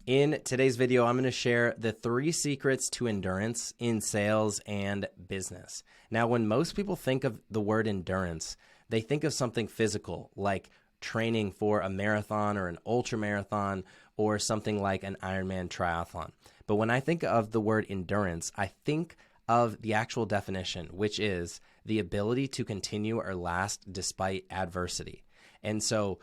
In today's video, I'm going to share the 3 secrets to endurance in sales and business. Now, when most people think of the word endurance, they think of something physical like training for a marathon or an ultra marathon or something like an Ironman triathlon. But when I think of the word endurance, I think of the actual definition, which is the ability to continue or last despite adversity. And so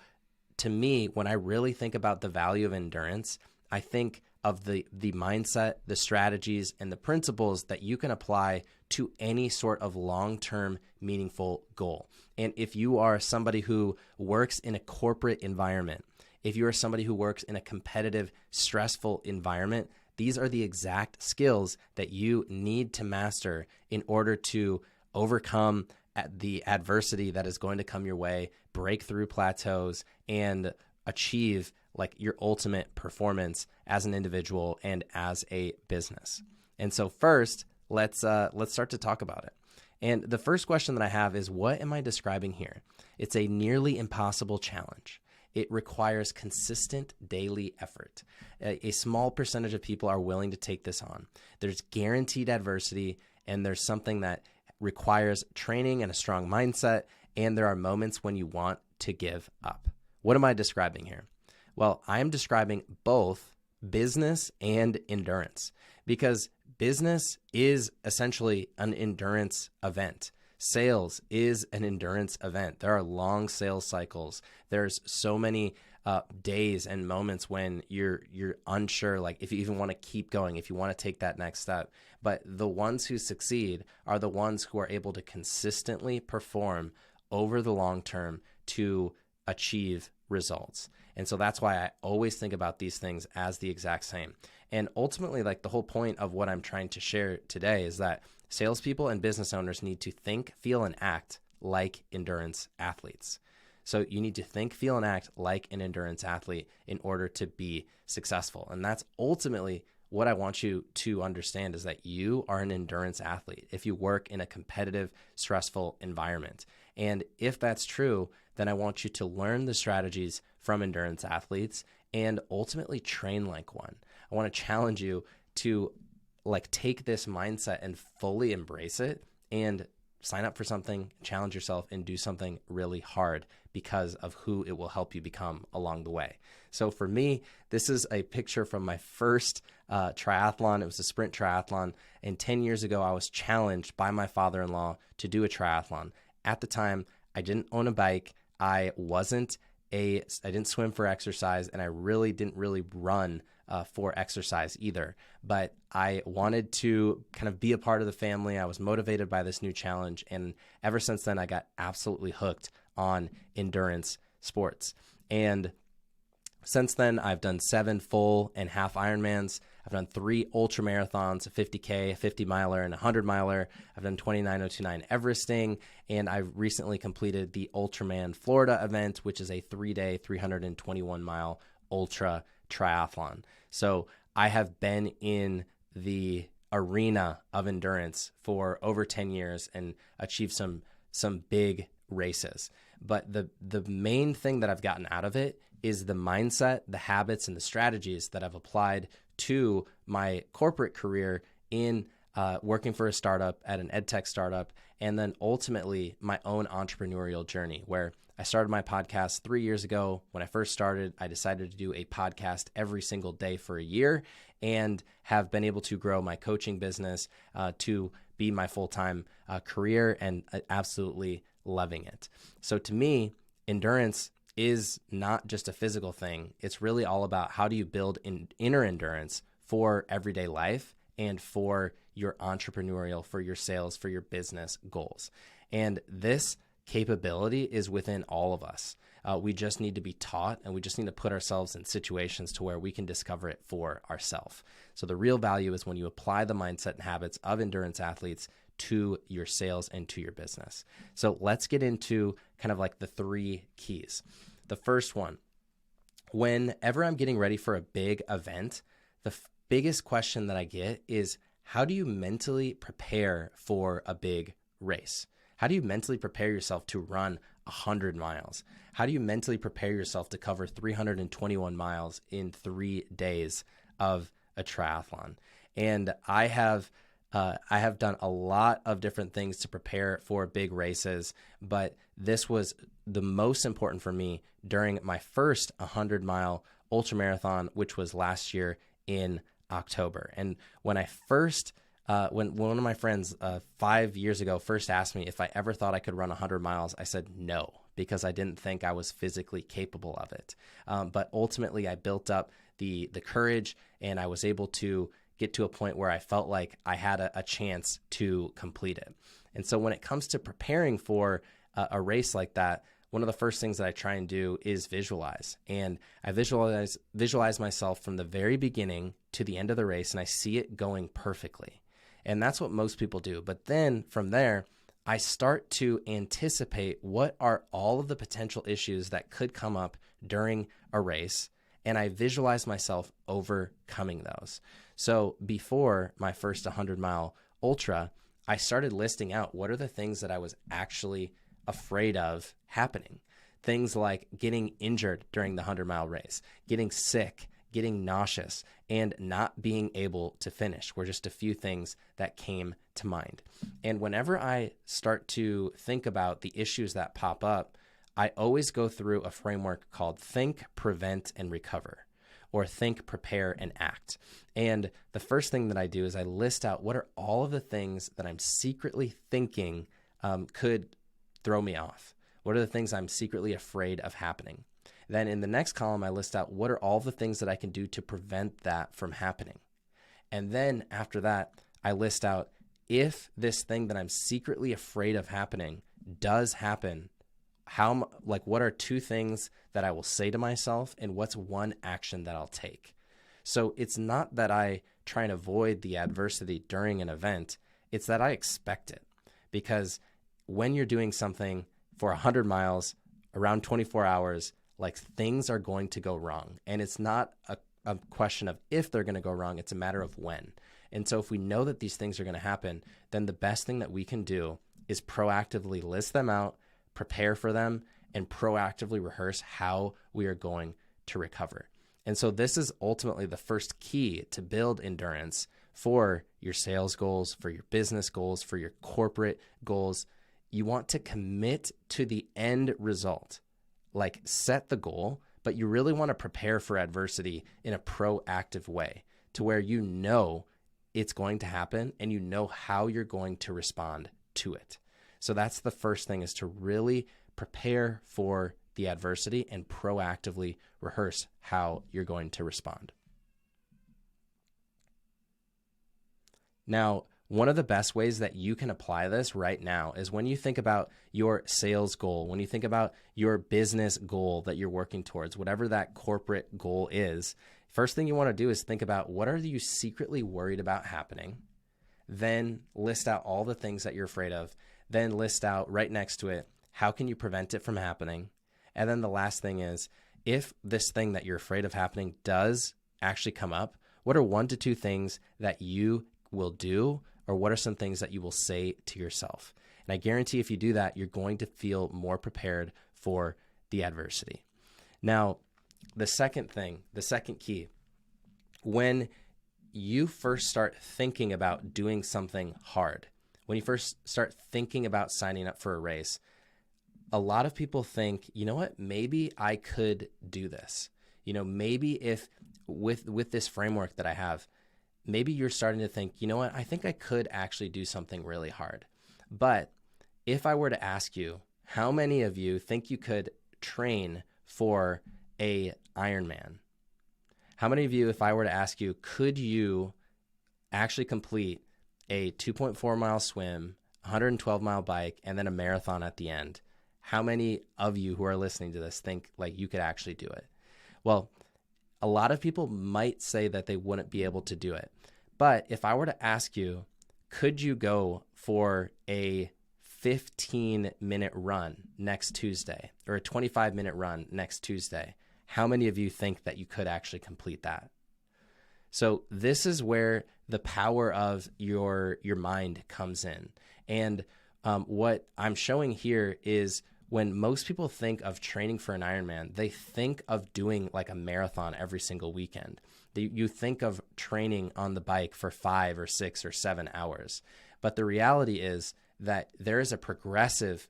to me, when I really think about the value of endurance, I think of the mindset, the strategies, and the principles that you can apply to any sort of long-term meaningful goal. And if you are somebody who works in a corporate environment, if you are somebody who works in a competitive, stressful environment, these are the exact skills that you need to master in order to overcome the adversity that is going to come your way, break through plateaus, and achieve like your ultimate performance as an individual and as a business. And so first, let's start to talk about it. And the first question that I have is, what am I describing here? It's a nearly impossible challenge. It requires consistent daily effort. A small percentage of people are willing to take this on. There's guaranteed adversity, and there's something that requires training and a strong mindset, and there are moments when you want to give up. What am I describing here? Well, I am describing both business and endurance, because business is essentially an endurance event. Sales is an endurance event. There are long sales cycles. There's so many days and moments when you're unsure, like if you even want to keep going, if you want to take that next step. But the ones who succeed are the ones who are able to consistently perform over the long term to achieve results. And so that's why I always think about these things as the exact same. And ultimately, like the whole point of what I'm trying to share today is that salespeople and business owners need to think, feel, and act like endurance athletes. So you need to think, feel, and act like an endurance athlete in order to be successful. And that's ultimately what I want you to understand, is that you are an endurance athlete if you work in a competitive, stressful environment. And if that's true, then I want you to learn the strategies from endurance athletes and ultimately train like one. I want to challenge you to take this mindset and fully embrace it and sign up for something, challenge yourself, and do something really hard because of who it will help you become along the way. So for me, this is a picture from my first triathlon. It was a sprint triathlon. And 10 years ago, I was challenged by my father-in-law to do a triathlon. At the time, I didn't own a bike. I didn't swim for exercise, and I really didn't run for exercise either. But I wanted to kind of be a part of the family. I was motivated by this new challenge. And ever since then, I got absolutely hooked on endurance sports. And since then, I've done 7 full and half Ironmans. I've done 3 ultra marathons, a 50K, a 50 miler, and a 100 miler. I've done 29029 Everesting, and I recently completed the Ultraman Florida event, which is a 3-day, 321 mile ultra triathlon. So I have been in the arena of endurance for over 10 years and achieved some big races. But the main thing that I've gotten out of it is the mindset, the habits, and the strategies that I've applied to my corporate career in working for a startup at an edtech startup, and then ultimately my own entrepreneurial journey, where I started my podcast 3 years ago. When I first started, I decided to do a podcast every single day for a year, and have been able to grow my coaching business to be my full-time career, and absolutely loving it. So to me, endurance is not just a physical thing. It's really all about how do you build inner endurance for everyday life and for your entrepreneurial, for your sales, for your business goals. And this capability is within all of us. We just need to be taught, and we just need to put ourselves in situations to where we can discover it for ourselves. So the real value is when you apply the mindset and habits of endurance athletes to your sales and to your business. So let's get into kind of like the 3 keys. The first one, whenever I'm getting ready for a big event, the biggest question that I get is, how do you mentally prepare for a big race? How do you mentally prepare yourself to run 100 miles? How do you mentally prepare yourself to cover 321 miles in 3 days of a triathlon? And I have done a lot of different things to prepare for big races, but this was the most important for me during my first 100-mile ultramarathon, which was last year in October. And when I first, when one of my friends 5 years ago first asked me if I ever thought I could run 100 miles, I said no, because I didn't think I was physically capable of it. But ultimately, I built up the courage, and I was able to get to a point where I felt like I had a chance to complete it. And so when it comes to preparing for a race like that, one of the first things that I try and do is visualize. And I visualize myself from the very beginning to the end of the race, and I see it going perfectly. And that's what most people do. But then from there, I start to anticipate what are all of the potential issues that could come up during a race, and I visualize myself overcoming those. So before my first 100-mile ultra, I started listing out what are the things that I was actually afraid of happening. Things like getting injured during the 100-mile race, getting sick, getting nauseous, and not being able to finish were just a few things that came to mind. And whenever I start to think about the issues that pop up, I always go through a framework called think, prevent, and recover, or think, prepare, and act. And the first thing that I do is I list out what are all of the things that I'm secretly thinking could throw me off. What are the things I'm secretly afraid of happening? Then in the next column, I list out what are all the things that I can do to prevent that from happening. And then after that, I list out if this thing that I'm secretly afraid of happening does happen, what are two things that I will say to myself, and what's one action that I'll take? So it's not that I try and avoid the adversity during an event, it's that I expect it. Because when you're doing something for 100 miles, around 24 hours, like things are going to go wrong. And it's not a question of if they're going to go wrong, it's a matter of when. And so if we know that these things are going to happen, then the best thing that we can do is proactively list them out, prepare for them, and proactively rehearse how we are going to recover. And so this is ultimately the first key to build endurance for your sales goals, for your business goals, for your corporate goals. You want to commit to the end result, like set the goal, but you really want to prepare for adversity in a proactive way to where you know it's going to happen and you know how you're going to respond to it. So that's the first thing, is to really prepare for the adversity and proactively rehearse how you're going to respond. Now, one of the best ways that you can apply this right now is when you think about your sales goal, when you think about your business goal that you're working towards, whatever that corporate goal is, first thing you want to do is think about what are you secretly worried about happening, then list out all the things that you're afraid of, then list out right next to it, how can you prevent it from happening? And then the last thing is, if this thing that you're afraid of happening does actually come up, what are 1 to 2 things that you will do, or what are some things that you will say to yourself? And I guarantee if you do that, you're going to feel more prepared for the adversity. Now, the second key, when you first start thinking about doing something hard, when you first start thinking about signing up for a race, a lot of people think, you know what, maybe I could do this. You know, maybe if with this framework that I have, maybe you're starting to think, you know what, I think I could actually do something really hard. But if I were to ask you, how many of you think you could train for a Ironman? How many of you, if I were to ask you, could you actually complete a 2.4 mile swim, 112 mile bike, and then a marathon at the end? How many of you who are listening to this think like you could actually do it? Well, a lot of people might say that they wouldn't be able to do it. But if I were to ask you, could you go for a 15-minute run next Tuesday or a 25-minute run next Tuesday? How many of you think that you could actually complete that? So this is where the power of your mind comes in. And what I'm showing here is when most people think of training for an Ironman, they think of doing like a marathon every single weekend. You think of training on the bike for 5 or 6 or 7 hours. But the reality is that there is a progressive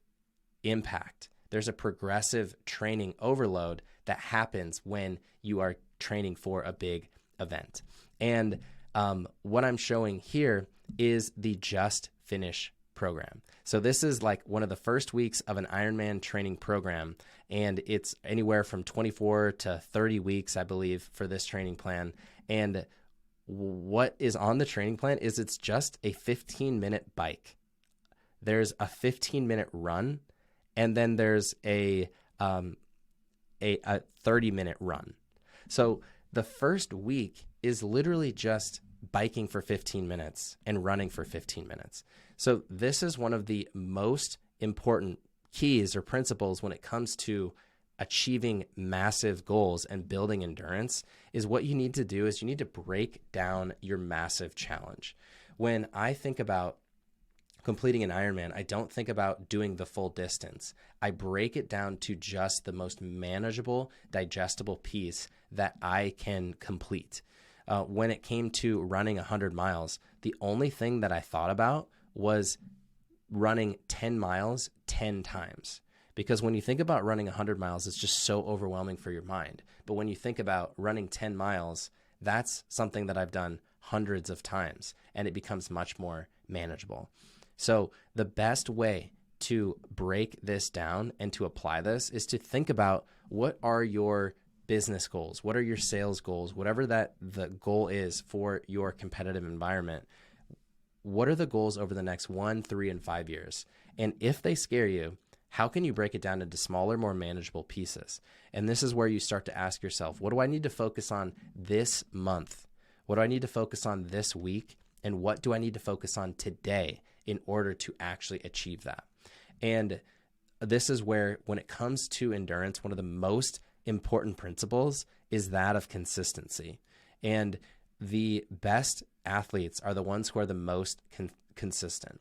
impact. There's a progressive training overload that happens when you are training for a big event. And what I'm showing here is the Just Finish program. So this is like one of the first weeks of an Ironman training program, and it's anywhere from 24 to 30 weeks, I believe, for this training plan. And what is on the training plan is it's just a 15-minute bike. There's a 15-minute run, and then there's a 30-minute run. So the first week is literally just biking for 15 minutes and running for 15 minutes. So this is one of the most important keys or principles when it comes to achieving massive goals and building endurance. Is what you need to do is you need to break down your massive challenge. When I think about completing an Ironman, I don't think about doing the full distance. I break it down to just the most manageable, digestible piece that I can complete. When it came to running 100 miles, the only thing that I thought about was running 10 miles 10 times. Because when you think about running 100 miles, it's just so overwhelming for your mind. But when you think about running 10 miles, that's something that I've done hundreds of times, and it becomes much more manageable. So the best way to break this down and to apply this is to think about what are your business goals, what are your sales goals, whatever that the goal is for your competitive environment. What are the goals over the next 1, 3, and 5 years? And if they scare you, how can you break it down into smaller, more manageable pieces? And this is where you start to ask yourself, what do I need to focus on this month? What do I need to focus on this week? And what do I need to focus on today in order to actually achieve that? And this is where, when it comes to endurance, one of the most important principles is that of consistency. And the best athletes are the ones who are the most consistent.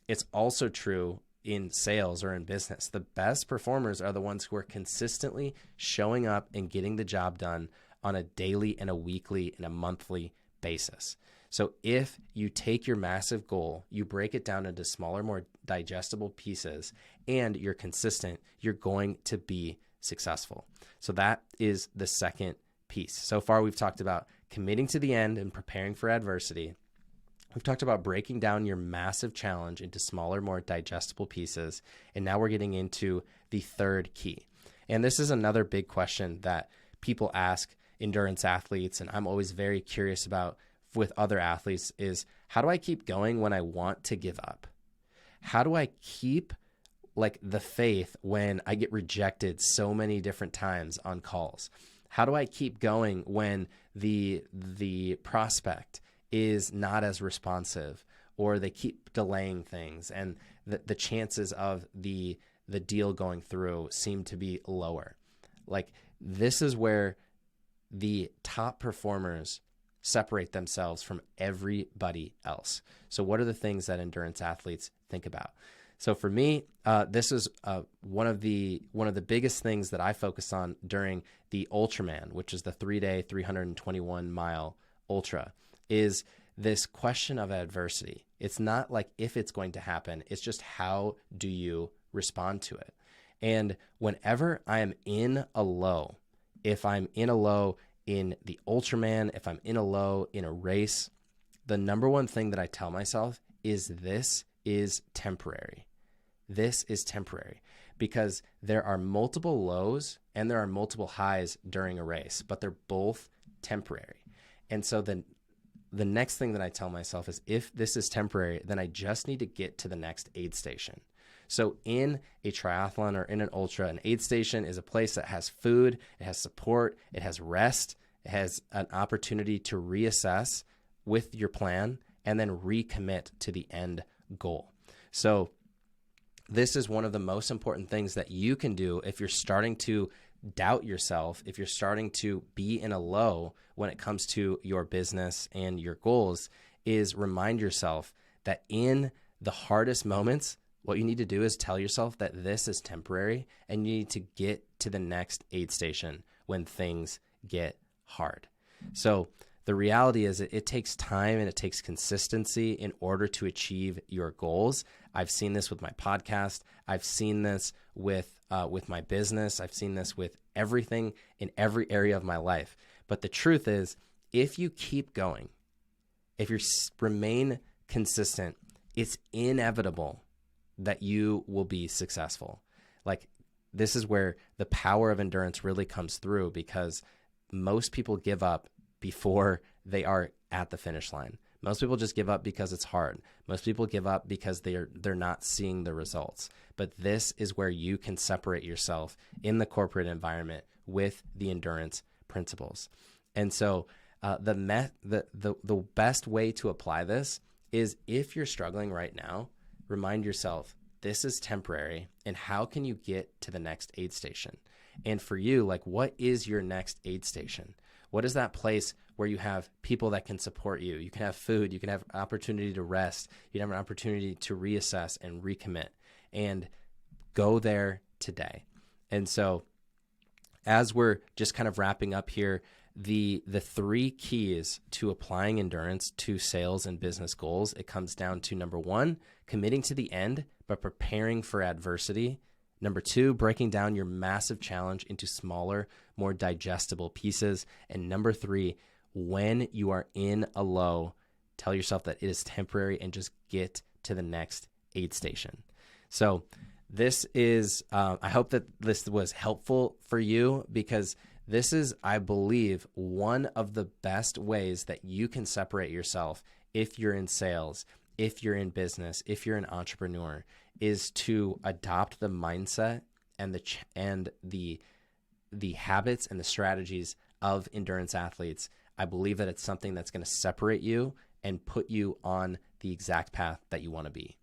It's also true in sales or in business. The best performers are the ones who are consistently showing up and getting the job done on a daily and a weekly and a monthly basis. So if you take your massive goal, you break it down into smaller, more digestible pieces, and you're consistent, you're going to be successful. So that is the second piece. So far, we've talked about committing to the end and preparing for adversity. We've talked about breaking down your massive challenge into smaller, more digestible pieces. And now we're getting into the third key. And this is another big question that people ask endurance athletes, and I'm always very curious about with other athletes, is how do I keep going when I want to give up? How do I keep like the faith when I get rejected so many different times on calls? How do I keep going when the prospect is not as responsive, or they keep delaying things and the chances of the deal going through seem to be lower? Like, this is where the top performers separate themselves from everybody else. So what are the things that endurance athletes think about? So for me, this is one of the biggest things that I focus on during the Ultraman, which is the 3-day, 321-mile ultra, is this question of adversity. It's not like if it's going to happen, it's just how do you respond to it? And whenever I am in a low, if I'm in a low in the Ultraman, if I'm in a low in a race, the number one thing that I tell myself is this is temporary. This is temporary, because there are multiple lows and there are multiple highs during a race, but they're both temporary. And so then the next thing that I tell myself is, if this is temporary, then I just need to get to the next aid station. So in a triathlon or in an ultra, an aid station is a place that has food, it has support, it has rest, it has an opportunity to reassess with your plan and then recommit to the end goal. So this is one of the most important things that you can do if you're starting to doubt yourself, if you're starting to be in a low when it comes to your business and your goals, is remind yourself that in the hardest moments, what you need to do is tell yourself that this is temporary and you need to get to the next aid station when things get hard. So the reality is it takes time and it takes consistency in order to achieve your goals. I've seen this with my podcast. I've seen this with my business. I've seen this with everything in every area of my life. But the truth is, if you keep going, if you remain consistent, it's inevitable that you will be successful. Like, this is where the power of endurance really comes through, because most people give up before they are at the finish line. Most people just give up because it's hard. Most people give up because they're not seeing the results. But this is where you can separate yourself in the corporate environment with the endurance principles. And so the best way to apply this is, if you're struggling right now, remind yourself, this is temporary, and how can you get to the next aid station? And for you, like, what is your next aid station? What is that place where you have people that can support you? You can have food, you can have opportunity to rest, you can have an opportunity to reassess and recommit, and go there today. And so as we're just kind of wrapping up here, the three keys to applying endurance to sales and business goals, it comes down to, number one, committing to the end, but preparing for adversity. Number two, breaking down your massive challenge into smaller, more digestible pieces. And number three, when you are in a low, tell yourself that it is temporary and just get to the next aid station. So this is, I hope that this was helpful for you, because this is, I believe, one of the best ways that you can separate yourself if you're in sales, if you're in business, if you're an entrepreneur, is to adopt the mindset and the habits and the strategies of endurance athletes. I believe that it's something that's going to separate you and put you on the exact path that you want to be.